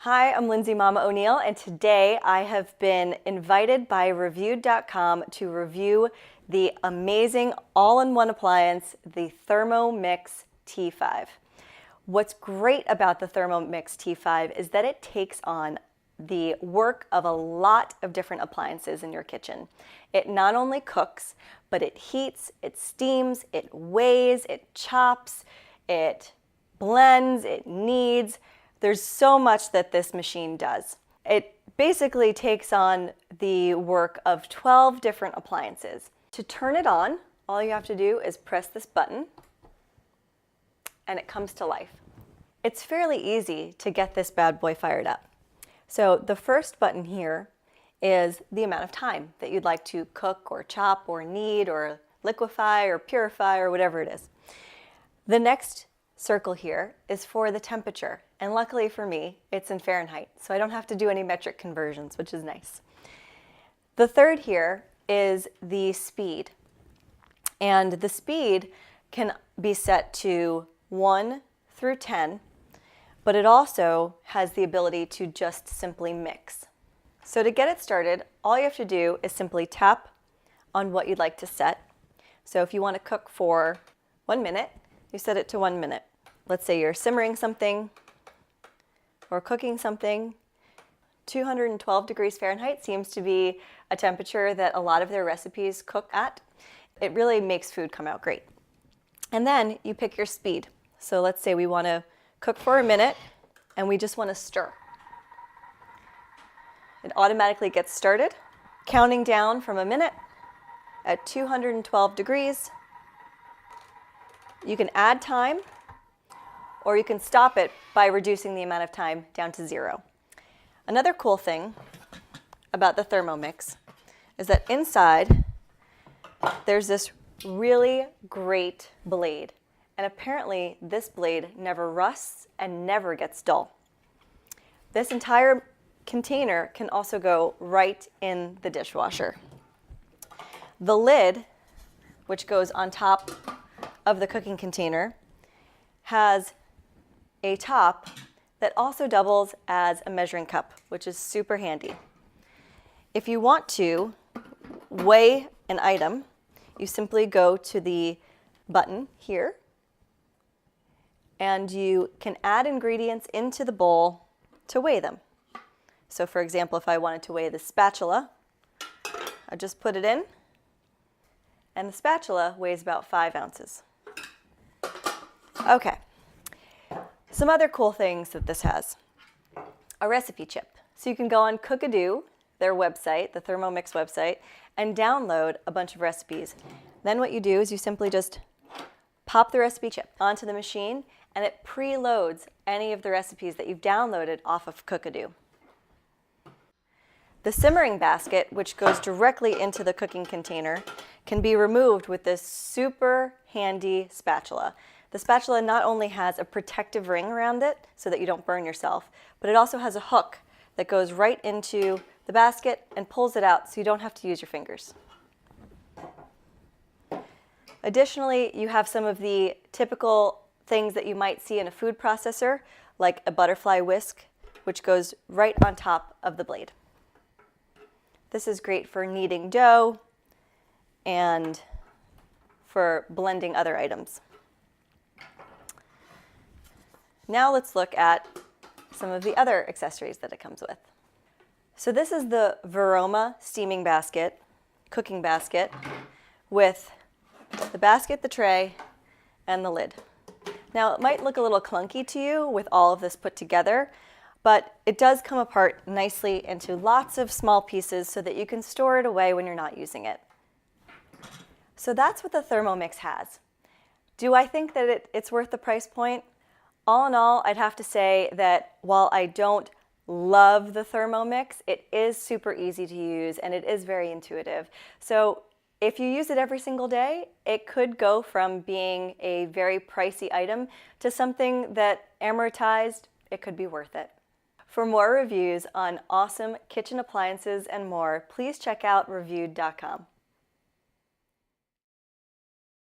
Hi, I'm Lindsay Mama O'Neill, and today I have been invited by Reviewed.com to review the amazing all-in-one appliance, the Thermomix T5. What's great about the Thermomix T5 is that it takes on the work of a lot of different appliances in your kitchen. It not only cooks, but it heats, it steams, it weighs, it chops, it blends, it kneads. There's so much that this machine does. It basically takes on the work of 12 different appliances. To turn it on, all you have to do is press this button and it comes to life. It's fairly easy to get this bad boy fired up. So the first button here is the amount of time that you'd like to cook or chop or knead or liquefy or purify or whatever it is. The next circle here is for the temperature, and luckily for me it's in Fahrenheit, so I don't have to do any metric conversions, which is nice. The third here is the speed, and the speed can be set to 1 through 10, but it also has the ability to just simply mix. So to get it started, all you have to do is simply tap on what you'd like to set. So if you want to cook for 1 minute, you set it to 1 minute. Let's say you're simmering something or cooking something. 212 degrees Fahrenheit seems to be a temperature that a lot of their recipes cook at. It really makes food come out great. And then you pick your speed. So let's say we want to cook for a minute and we just want to stir. It automatically gets started, counting down from a minute at 212 degrees. You can add time, or you can stop it by reducing the amount of time down to 0. Another cool thing about the Thermomix is that inside there's this really great blade. And apparently this blade never rusts and never gets dull. This entire container can also go right in the dishwasher. The lid, which goes on top of the cooking container, has a top that also doubles as a measuring cup, which is super handy. If you want to weigh an item, you simply go to the button here and you can add ingredients into the bowl to weigh them. So for example, if I wanted to weigh the spatula, I just put it in and the spatula weighs about 5 ounces. Okay. Some other cool things that this has. A recipe chip. So you can go on Cookadoo, their website, the Thermomix website, and download a bunch of recipes. Then what you do is you simply just pop the recipe chip onto the machine and it preloads any of the recipes that you've downloaded off of Cookadoo. The simmering basket, which goes directly into the cooking container, can be removed with this super handy spatula. The spatula not only has a protective ring around it so that you don't burn yourself, but it also has a hook that goes right into the basket and pulls it out so you don't have to use your fingers. Additionally, you have some of the typical things that you might see in a food processor, like a butterfly whisk, which goes right on top of the blade. This is great for kneading dough and for blending other items. Now let's look at some of the other accessories that it comes with. So this is the Varoma steaming basket, cooking basket, with the basket, the tray, and the lid. Now it might look a little clunky to you with all of this put together, but it does come apart nicely into lots of small pieces so that you can store it away when you're not using it. So that's what the Thermomix has. Do I think that it's worth the price point? All in all, I'd have to say that while I don't love the Thermomix, it is super easy to use and it is very intuitive. So if you use it every single day, it could go from being a very pricey item to something that amortized, it could be worth it. For more reviews on awesome kitchen appliances and more, please check out Reviewed.com.